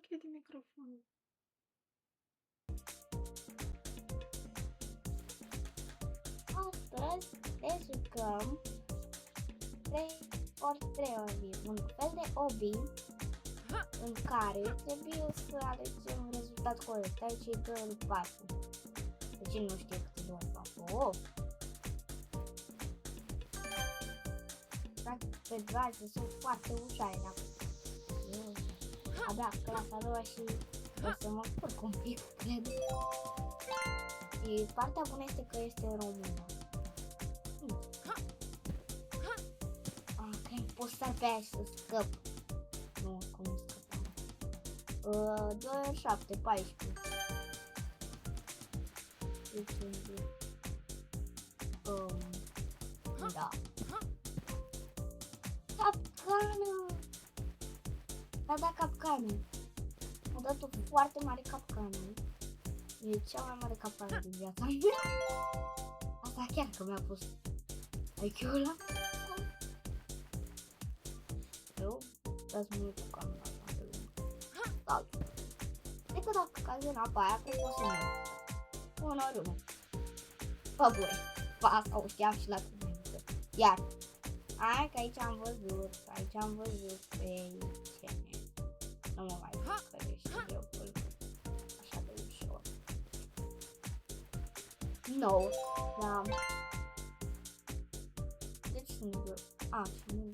închide microfonul. Astăzi ne jucăm 3x3 obi, un fel de obi în care trebuie să alegem un rezultat corect. Aici e 2 ori 4. De cine nu știe câte 2 ori 4? Oh! Pe bază sunt foarte ușoare, dar abia clasa a doua și o să mă spurc un pic, cred. Și partea bună este că este în română. Cred că pot să pe aia și să scăp. Nu, cum scăpam. 2 ori 7, 14. Da. Capcană! Da, capcană. Am dat o foarte mare capcană. E cea mai mare capcană din viața mea. Asta chiar că mi-a pus IQ-ul ăla. Eu dați mult cu camera asta de lungă. Da. Cred că dacă cazi în apa aia, cred că o să mă. Un ori unul. Bă, bune. Asta o știam și la cuvinte. Iar. Hai că aici am văzut pe cine. Nu mă mai cărește eu așa de ușor. 9, da. Deci sunt și nu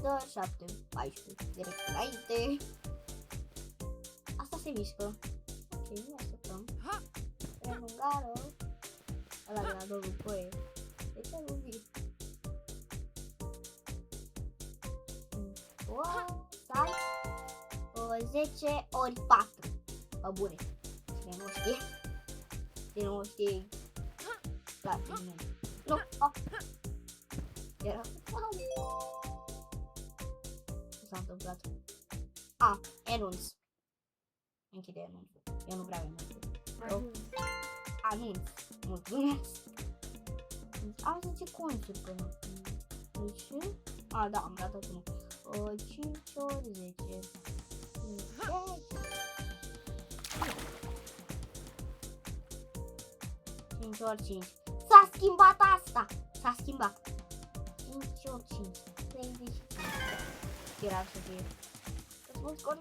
2, 7, 14, direct înainte. Asta se mișcă. Ok, nu așteptăm. Relungară. Ăla de la domnul Poe. De ce nu vii? Stai 10 ori 4. Bă, bune. Cine nu știe? Cine nu știe? Da, nu. Nu. Era. Ce s-a întâmplat? Enunț. Închide enunțul. Eu nu vreau enunțul. Anunț. Mulțumesc. Am 10 conturi până. Deci? Da, am dat acum. 5 ori 10. 5 ori 5. S-a schimbat asta! S-a schimbat. 5 ori 5. 35. Era să fie. Să mă scot.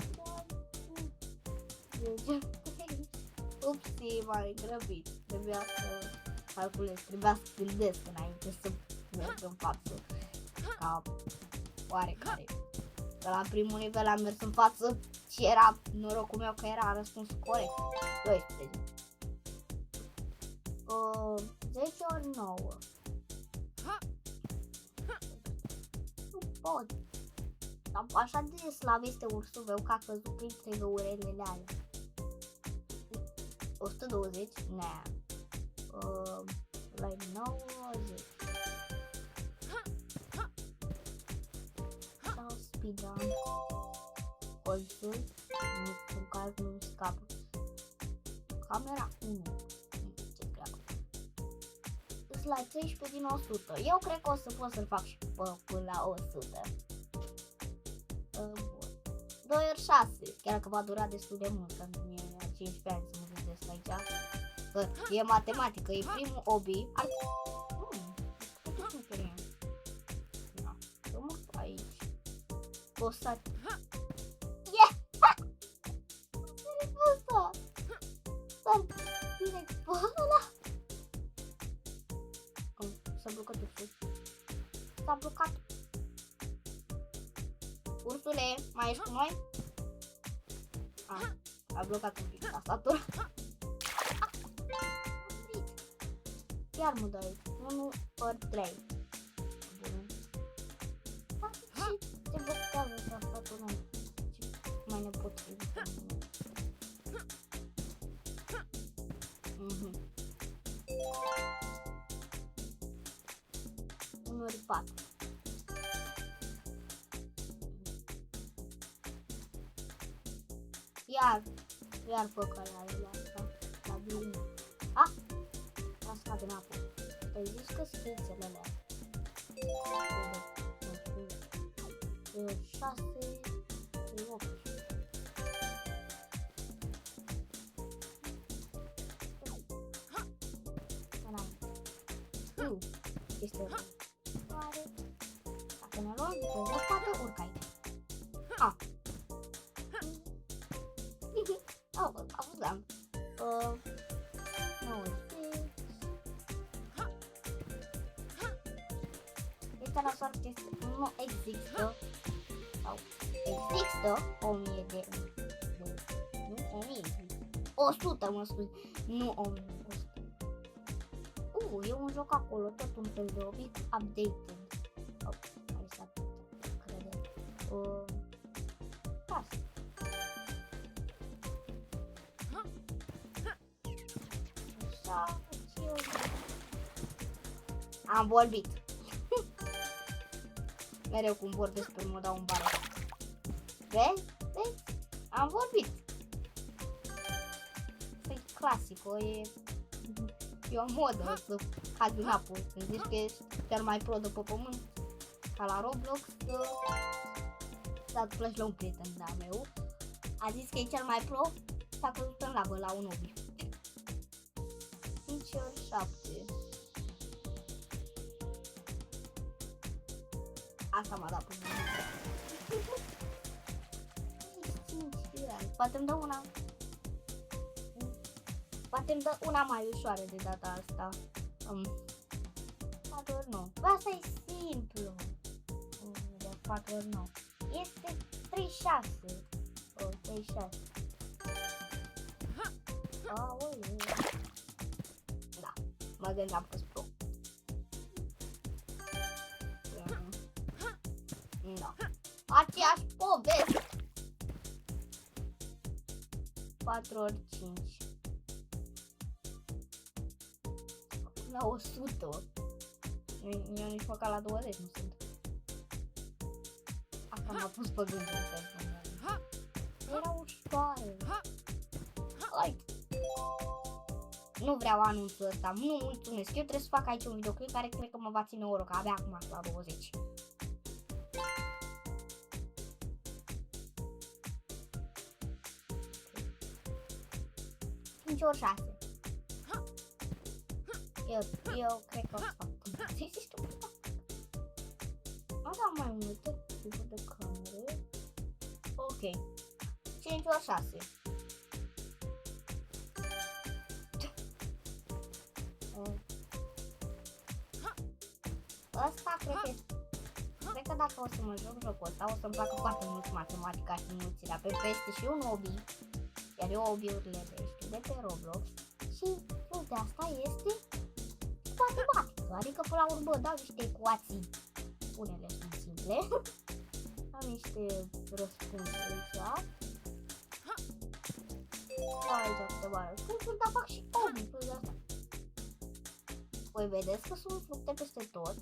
Upsi, m-am grăbit. Trebuia să calculez. Trebuia să gândesc înainte să merg în față. Ca oarecare. Că la primul nivel am mers în față și era norocul meu că era răspunsul corect. 12. 10 ori 9. Nu pot. Dar așa de slab este ursul meu că a căzut printre găurelele alea. 120? Nea. La 90. Speedrun. Colțul. În care nu scapă. Camera 1. Ce treabă. Sunt la 13 din 100. Eu cred că o să pot să-l fac și până la 100. Bun. 2 ori 6. Chiar că va dura destul de mult. Că mie e 15 ani să mă gândesc aici. Că e matematică. E primul obi. Postat. Sar direct pe ăla. S-a blocat ursul. S-a blocat. Ursule, mai ești cu noi? A blocat un pic tastatura. Iar mă dai 1 ori 3. Ce blochează tastatura? Mai nepotrivit. 1 ori 4. Iar pe călare asta. La bine. A scade în apă. Ai zis că schițele alea. 6, 8. Este soare. Dacă ne luăm pe o spată, urcă aici. A. Amuzant. 90. Este la soarte, nu există. Sau există 1000 de... Nu 1000. 100, mă scuze. Nu 1100. E un joc acolo, tot un fel de obiect updated. Hai să credem. Asta. Așa, am vorbit. Mereu cum vorbesc pe mă dau un bară. Vezi? Vezi? Am vorbit. E clasic, e o modă să cadi în apă. Când zici că ești cel mai pro de pe pământ, ca la Roblox, să plăci la un prieten de-a meu. A zis că e cel mai pro, s-a căzut în lavă la un obi. 5 ori 7. Asta m-a dat până poate îmi dă una. Poate îmi dă una mai ușoară de data asta. 4 ori 9. Asta e simplu. 4 ori 9. Este 36. 36. Aoleu. Da, mă gândeam că-s pro. Da. Aceeași poveste. 4 ori 5. La 100. Eu nici măcar la 20 nu sunt. Asta m-a pus pe gândul personal. Era ușoară. Hai. Nu vreau anunțul ăsta. Nu mulțumesc. Eu trebuie să fac aici un videoclip care cred că mă va ține o oră, că abia acum la 20. Ori 6. Eu cred că o să fac până. Da, mai multe tipuri de camere. Ok. 5 ori 6. Asta cred că dacă o să mă joc jocul ăsta, o să-mi placă foarte mult matematica și înmulțirea. Pe este și un hobby. Iar eu hobby-urile le știu de pe Roblox. Și plus de asta este matematică. Adică până la urmă dau niște ecuații. Unele sunt simple. Am niște răspunsuri aici. Aici câteva răspunsuri, dar fac și hobby plus de asta. Voi vedeți că sunt fructe peste tot.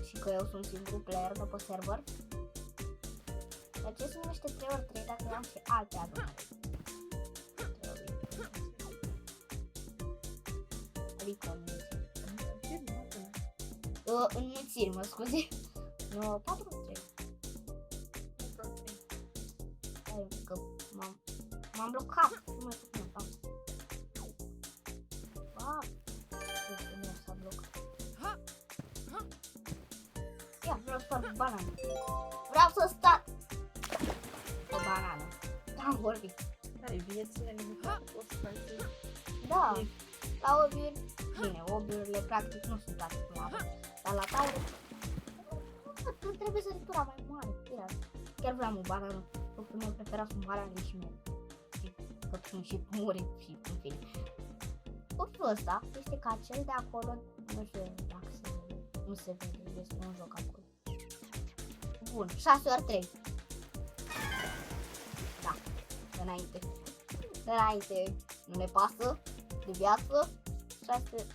Și că eu sunt singurul player de pe server. Dar ce se numește 3x3 dacă eu am și alte adunări? Adică înmulțiri, mă scuze. 4x3. Că m-am blocat. Nu mai putem asta. Nu s-a blocat. Ia, vreau să fac banană. Vreau să stat o banană. Am vorbit. Ai viețile limitate, poți să faci. Da, la hobby-uri, bine, hobby-urile practic nu sunt atât mari. Dar la taure, trebuie să ritura mai mare. Chiar vreau o banană. Făctul meu preferat sunt banane și mele. Și făctul și muri și în fine. Făctul ăsta este ca cel de acolo, nu știu dacă se vede. Nu se vede, este un joc acolo. Bun, 6 ori 3. Da, înainte. Înainte, nu ne pasă de viață. 6.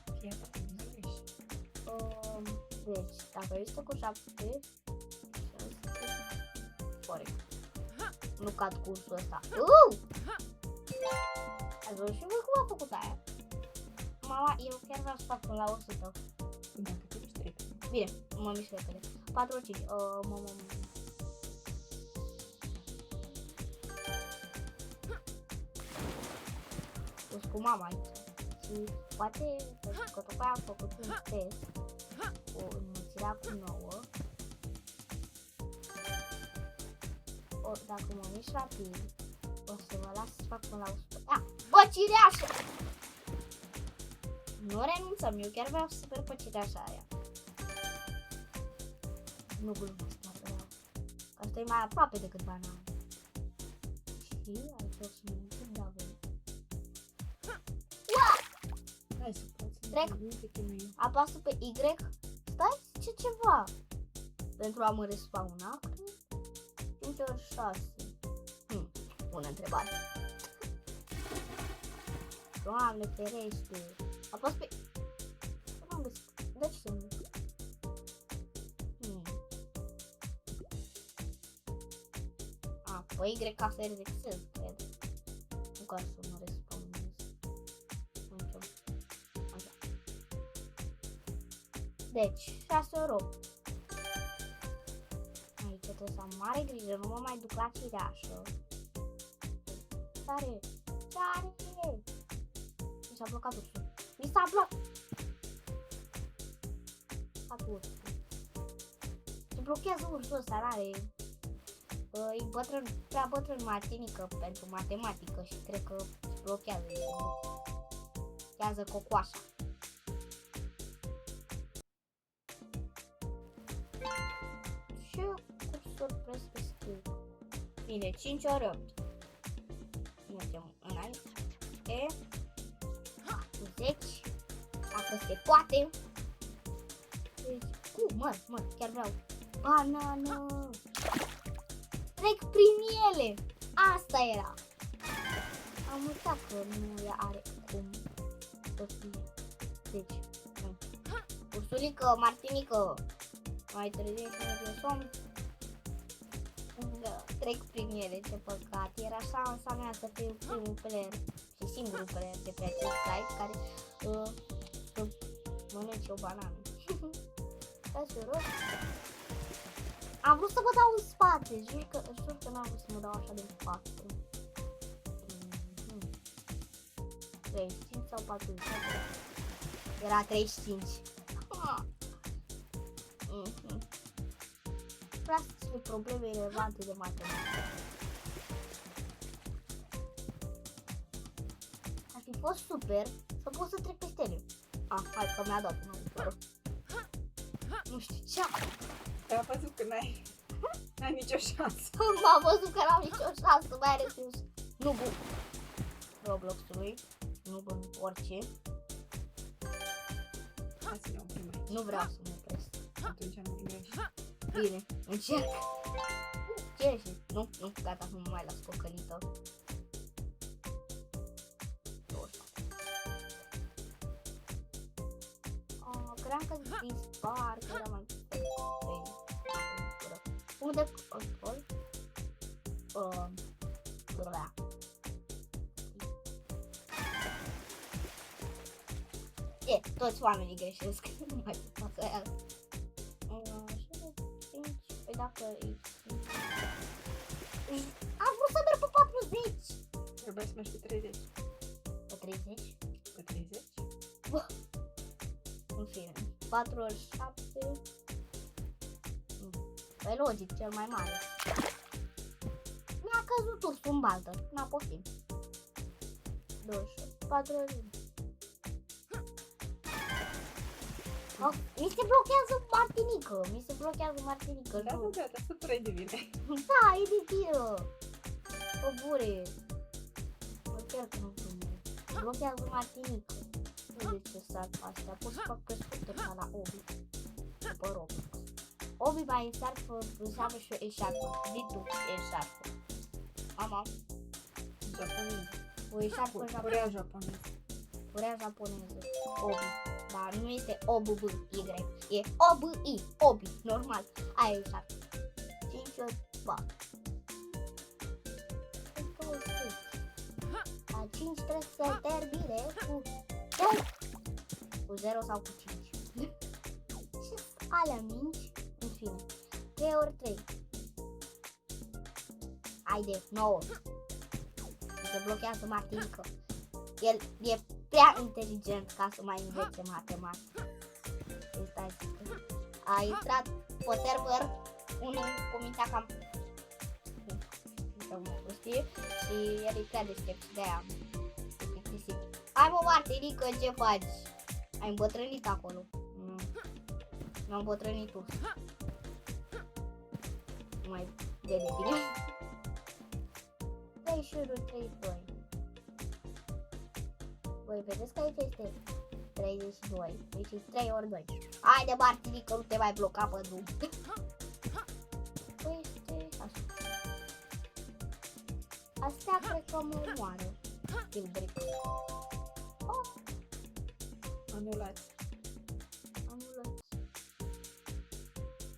Deci, dacă este cu 7, corect. Nu cad cursul ăsta. Ați văzut și voi cum a făcut aia? Mama, eu chiar vreau să fac până la 100. Dacă te miști. Bine, mă mișc repede. 4, 5. Pus cu mama aici. și poate că tocmai am făcut un test cu înmulțirea cu 9. Dacă mă mișc rapid, o să vă las să fac până la 100. Bă, cireașă! Nu renunțăm, eu chiar vreau să super pe cireașa aia. Nu glumesc, mă vreau. Asta e mai aproape decât banana. Și aici o să mă întâmplă, da, voi. Hai să poți. Trec. Apasă pe Y. Stai, ce ceva. Pentru a mă respawna, 5 ori 6. Bună întrebare. Doamne ferește. Apăs pe... Nu am găsit. De ce să nu? Pe Y ca să rezexez, cred. Nu ca să mă respawnez. Așa. Deci, 6 ori 8. Aici trebuie să am mare grijă, nu mă mai duc la cireașă. Tare! Tare! Mi s-a blocat ursul. Mi s-a blocat! Se blochează ursul ăsta, rare. E bătrân, prea bătrân matinică pentru matematică și cred că se blochează. Blochează cocoașa. Și cursor pres pe stâlp. Bine, 5 ori 8. Mergem înainte. 10. Dacă se poate. Mă, chiar vreau. Banană. Trec prin ele. Asta era. Am uitat că nu are cum să fie. Deci, ursulică, martinică. Mai târziu și mergem somn. Trec prin ele, ce păcat. Era șansa mea să fiu primul player și singurul player de pe acest site care să mănânce o banană. Am vrut să mă dau în spate, jur că n-am vrut să mă dau așa de spate. 35 sau 40? Era 35. Vreau să fie probleme relevante de matematică. Ar fi fost super să pot să trec peste ele. Hai că mi-a dat un ajutor. Nu știu ce. Am văzut că n-ai nicio șansă. M-am văzut că n-am nicio șansă, mai ales în nubul Roblox-ului. Nubul orice. Hai să ne oprim aici. Nu vreau să mă opresc. Atunci am greșit. Bine, încerc. Ce ești? Nu, gata, nu mă mai las cocălită. Cream că dispar, că era mai... Unde control? Toți oamenii greșesc. Nu mai pot să ia. Păi dacă am vrut să merg pe 40. Trebuia să mergi pe 30. Pe 30? Pe 30? În fine. 4 ori 7. Păi logic, cel mai mare. Mi-a căzut ursul în baltă. N-a poftim. 28. 4 ori. Mi se blochează Martinică. Da, nu, gata, supără-i de bine. Da, e de tiră. O bure. Mă chiar că nu prinde. Blochează Martinică. Nu de ce sar astea. Pot să fac crescută ca la Obi. După Roblox. Obi mai înseamnă și o eșarfă. Zi tu, eșarfă. Mama. Japoneză. O eșarfă japoneză. Corea japoneză. Corea japoneză. Obi. Dar nu este O-B-B-Y. E O-B-I. Obi. Normal. Aia e eșarfă. 5 ori 4. 5 trebuie să termine cu 0 sau cu 5. Ce alea mici? În fine. 3 ori 3. Haide, 9. Se blochează Martinică. El e prea inteligent ca să mai învețe matematică. Stai zic. A intrat pe server unul cu mintea cam știe și el e prea deștept și de-aia e plictisit. Hai mă, Martinică, ce faci? Ai îmbătrânit acolo. M-am îmbătrânit tu. Nu mai vede bine. 31, 32. Voi vedeți că aici este 32. Deci e 3 ori 2. Haide, Martinică, nu te mai bloca pe drum. Păi este așa. Astea cred că mă omoară. Timbric. Anulați. Anulați.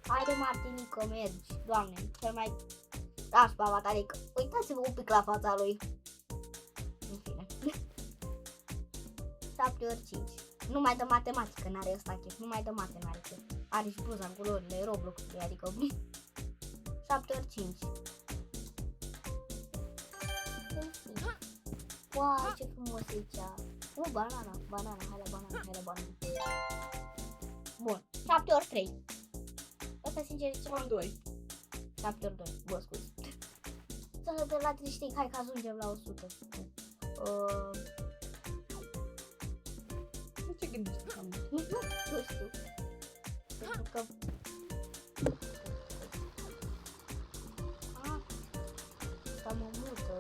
Haide, Martinică, mergi. Doamne, cel mai... Las pe avatarică. Uitați-vă un pic la fața lui. În fine. 7 ori 5. Nu mai dă matematică, n-are ăsta chef. Nu mai dă mate, n-are chef. Are și bluza în culorile Roblox-ului, adică... 7 ori 5. Wow, ce frumos e aici. Banana, banana, hai la banana, hai la banana. Bun, 7 ori 3. Asta sincer e ceva. 2. 7 ori 2, bă, scuze. Să de la 35, hai că ajungem la 100. De ce gândești așa mult? Nu știu. Pentru că... Asta mă mută.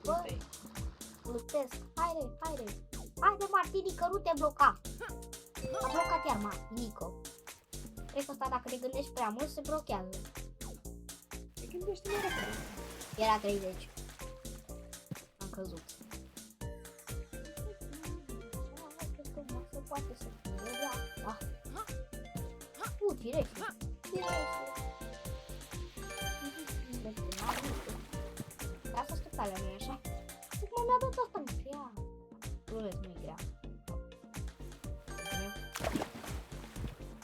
Bă, plutesc. Haide, haide. Haide, Martinică, nu te bloca. A blocat iar Martinică. Cred că asta dacă te gândești prea mult se blochează. Te gândești mai repede. Era 30. Am căzut. Cred că nu se poate să fie. Da. Direct. Da, să așteptarea nu e așa. Cum mi-a dat asta în grea. Glumesc, nu e grea.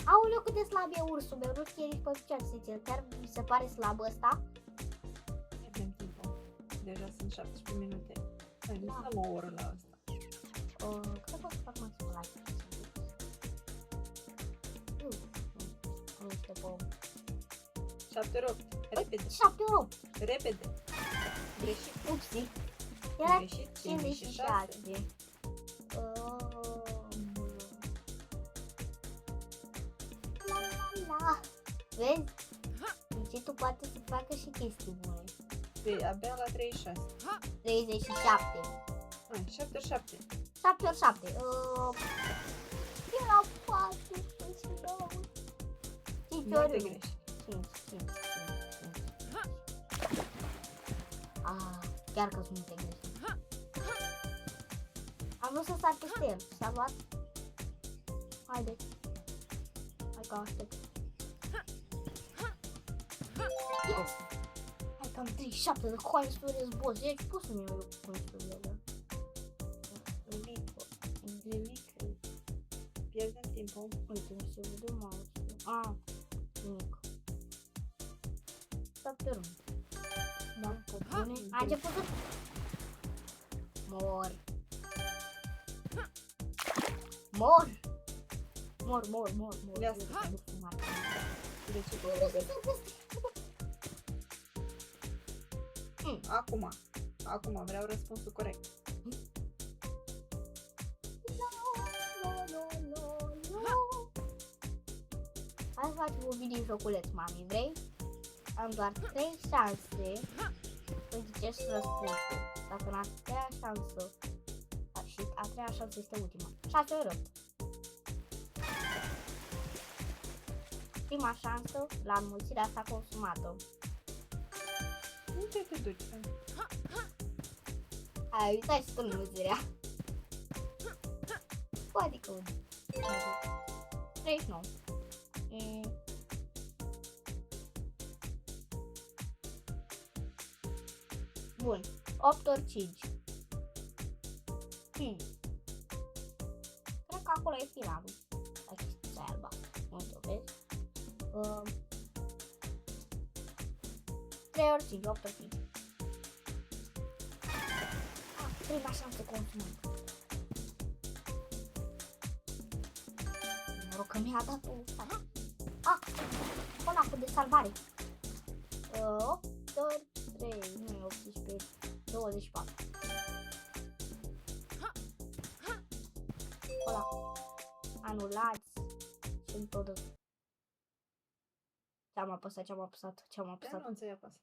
Aoleu, cât de slab e ursul meu, nu știe nici pe picior să țin. Chiar mi se pare slab ăsta. Pierdem timpul. Deja sunt 17 minute. Hai, nu stăm o oră la asta. Cred că o să fac mai spălat. Nu știu pe... 7 ori 8. Repede. 7 ori 8. Repede. Greșit. Upsi. Era Greșit. 56. La. Vezi? Deci tu poate să facă și chestii bune. Păi, abia la 36. 37. Hai, 7 ori 7. 7 ori 7. Era 4. 5 ori 1. 5. Chiar că sunt multe greșeli. Am vrut să sar peste el. S-a luat. Haide. Hai că aștept. Yes! Hai că am 37 de coins to războz. Deci poți să-mi iau coins-urile alea. Nimic. Pierdem timpul. Uite, nu se vede mouse. Nimic. S-a rând. Da, pe bune. A început să... Mor. Ia să de ce te repede? Acum vreau răspunsul corect. Hai să facem un video joculeț, mami, vrei? Am doar 3 șanse să ziceți răspunsul. Dacă în a treia șansă și a treia șansă este ultima. 6 ori 8. Prima șansă la înmulțirea asta consumată. Unde te duci? Ai uitat și tu înmulțirea. Adică unde? 39. Bun. 8 ori 5. Cred că acolo e finalul. La chestia alba. Uite-o, vezi? 3 ori 5, 8 ori 5. Prima șansă consumată. Că mi-a dat o... Ăla cu de salvare. 8 ori 3, nu e 18, 24. Ăla. Anulați. Și tot. Ce-am apăsat? Nu ți-ai apăsat.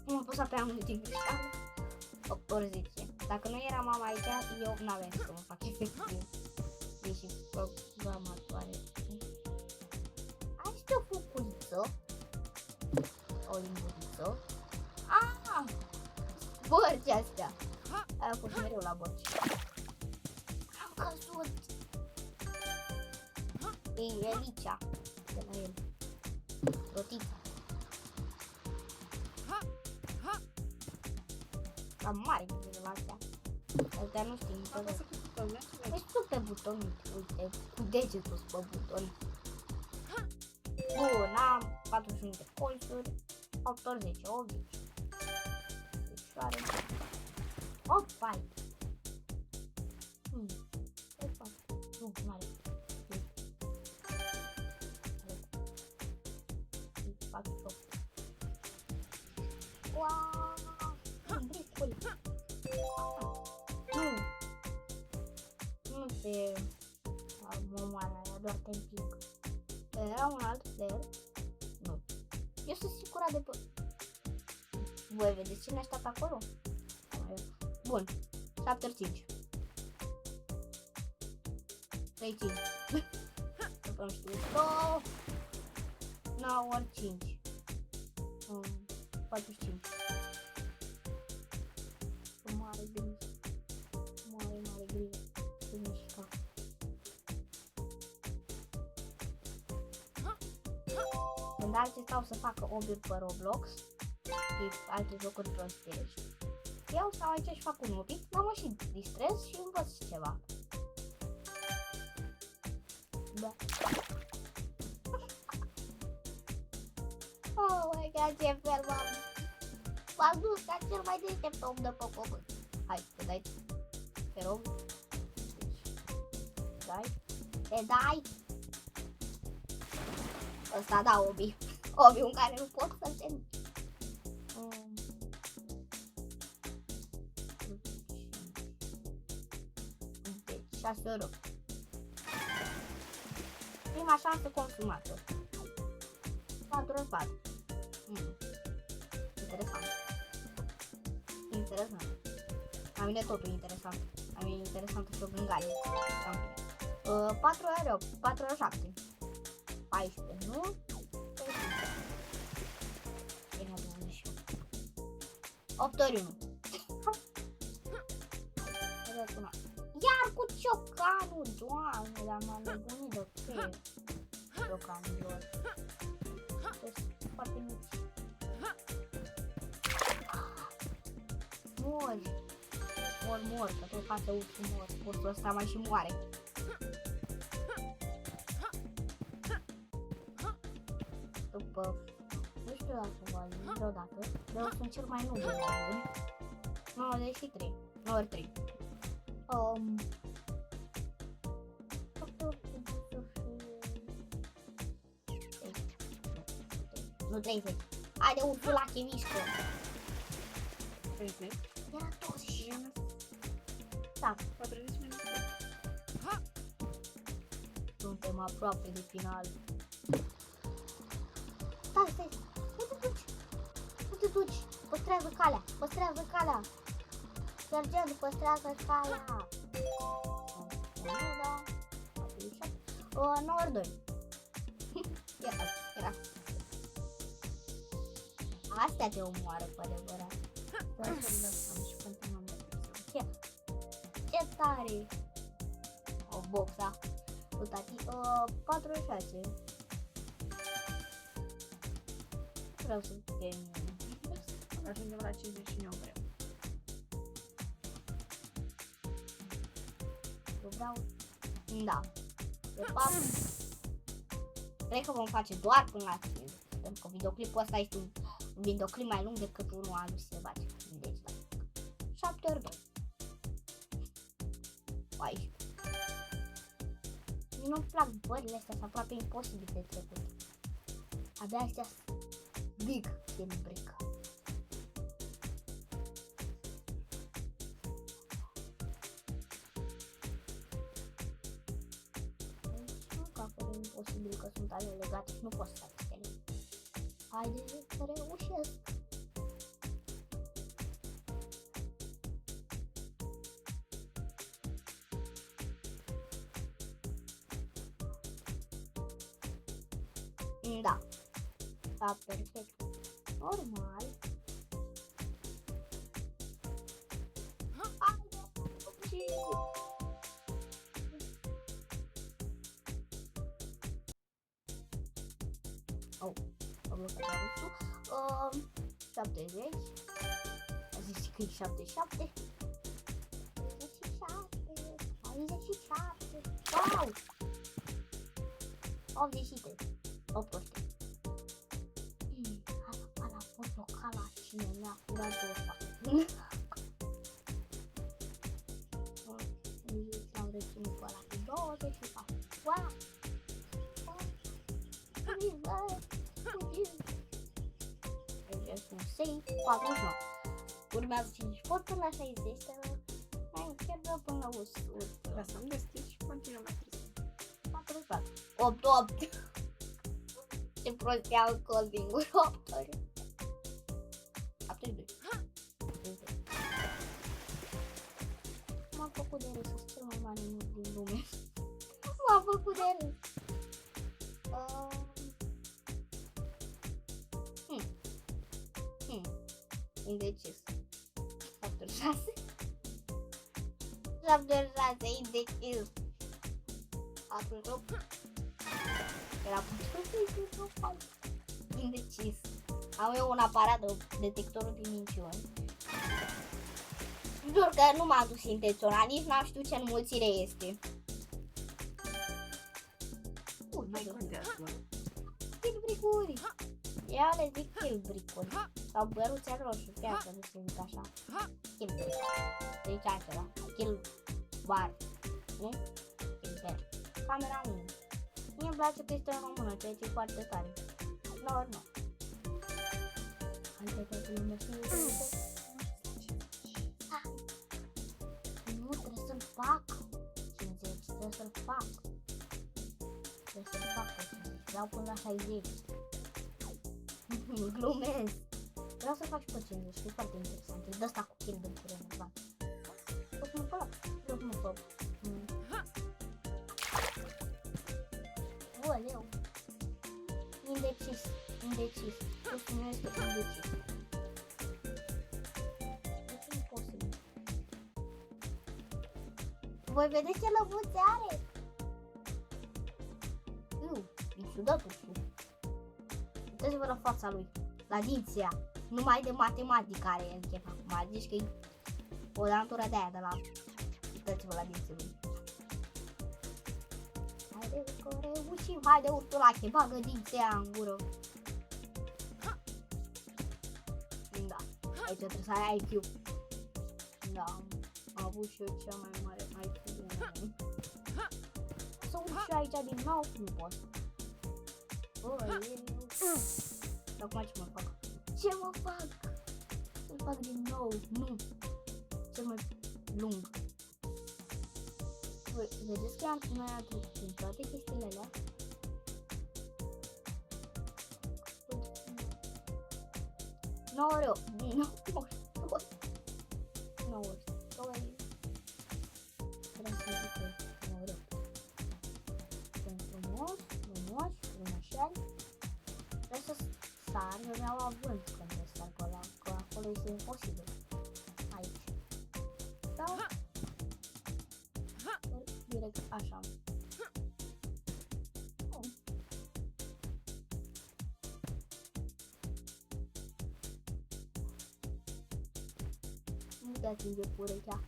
Am apăsat pe anul din greșeală. 8 ori 10. Dacă nu era mama aici, eu n-aveam să mă fac efectiv. Deși programatoare. Ai și o făculiță. O linguriță. Bărci astea. Aia a fost mereu la bărci. Am căzut. E Elicea. De la el. Rotița. Cam mare de la astea. Astea nu știu niciodată. Deci tu pe buton, uite, cu degetul pe buton. Bun, am 41 de colțuri. 8 ori 10, 80. Ușoare. 8 pai. Nu, nu are. 48. Uaaaa! Bricul. Nu se omoară, doar te împing. Era un alt player? Nu. Eu sunt singura de pe... Voi vedeți cine a stat acolo? Bun. 7 ori 5. 3 5. Nu știu. 9 ori 5. 45. Mare grijă. Mare grijă. Se mișca. Când alții stau să facă obiuri pe Roblox și alte jocuri prostești, eu stau aici și fac un obiect, dar mă și distrez și învăț ceva. Da. Oh my god, ce fel m-am dus ca cel mai deștept om de pe pământ. Hai, te dai, te rog. Te dai. Ăsta da, Obi. Obi în care nu pot să te... Deci, 6 ori 8. Prima șansă consumată. 4 ori 4. Interesant. La mine totul e interesant. La mine e interesantă și o gânganie. 4 ori 8. 4 ori 7. 14, nu? 8 ori 1. Iar cu ciocanul, doamne, dar m-am nebunit de pe ciocanul. Deci, foarte mici. Mor, că tot față ursul mor. Ursul ăsta mai și moare. După, nu știu dacă vă ajung vreodată, dar eu sunt cel mai nou de la 93, 9 ori 3. Nu 30. Haide, ursulache, mișcă! 30. Era 20. Da. 40 minute. Suntem aproape de final. Stai. Nu te duci. Păstrează calea. Sergent, păstrează calea. Da. 9 ori 2. Era. Astea te omoară pe adevărat. Ce tare! O boxa. Uitați, 4 ori 6. Vreau să termin. Ajungem la 59 vreau. Eu vreau... Da. De fapt, cred că vom face doar până la 5. Pentru că videoclipul ăsta este un videoclip mai lung decât unul al lui Sebastian. Deci, da. 7 ori 2. 14. nu-mi plac bările astea, sunt aproape imposibil de trecut. Abia astea big kill brick. Nu că acolo e imposibil că sunt ale legate și nu pot să fac stele. Haide să reușesc. Da. Da, perfect. Normal. Oh, am blocat arustul. 70. A zis că e 77. 67. Wow! 83. 8%. Ala portocala, cine mi-a furat de ăsta? L-am reținut pe ăla, 24. Wow! Aici un save, 49. Urmează 5 pot până la 60, mai chiar vreau până la 100. Lăsăm deschis și continuăm mai târziu. 44. 8. Ce prost iau scos singur 8 ori. 72. M-am făcut de râs, sunt cel mai mare mult din lume. M-am făcut de râs. Indecis. 76. 76 indecis. 48. Era indecis. Am eu un aparat de detectorul de minciuni. Jur că nu m-am dus intenționat, nici n-am știut ce înmulțire este. Mai contează. Kilbricuri. Eu le zic kilbricuri. Sau băruțe roșu, chiar să nu se zic așa. Kilbric. Deci altceva. Kilbar. Nu? Kilber. Camera 1. Mie îmi place că este în română, ceea ce e foarte tare. Nu. Hai toată lumea să nu, trebuie să-l fac. 50, trebuie să-l fac. Trebuie să-l fac pe 50. Vreau până la 60. Glumesc. Vreau să fac și pe 50, e foarte interesant. E de-asta cu kill de curent. O să mă fac. Eu să mă fac. Oleu. Indecis. Eu să nu este indecis. Deci nu pot să nu. Voi vedeți ce lăbuțe are? E ciudat ursul. Uitați-vă la fața lui. La dinții aia. Numai de matematică are în chef acum. Zici că e o dantură de aia de la... Uitați-vă la dinții lui. Haide că reușim, haide urtulache, bagă dinții aia în gură. Da, aici trebuie să ai IQ. Da, am avut și eu cea mai mare IQ din lume. Să urc și aici din nou, nu pot. Acum ce mă fac? Ce mă fac? Să-l fac din nou, nu. Cel mai lung. Vedeți că noi am trecut prin toate chestiile alea? 9 ori 8, 9 ori 9 ori 2. Trebuie să zic 9 ori 8. Sunt frumoșeli. Trebuie să sar, eu mi-au avânt când trebuie să sar pe ăla, că acolo este imposibil. Aici. Sau direct așa. Nu te atinge cu urechea.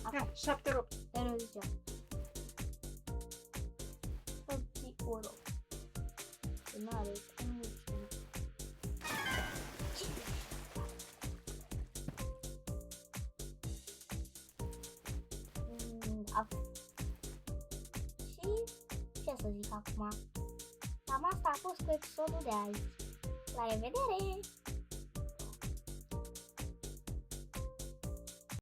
Hai, 7-8. El zicea. 7 €. N-are cum Și ce să zic acum? Cam asta a fost cu episodul de azi. La revedere!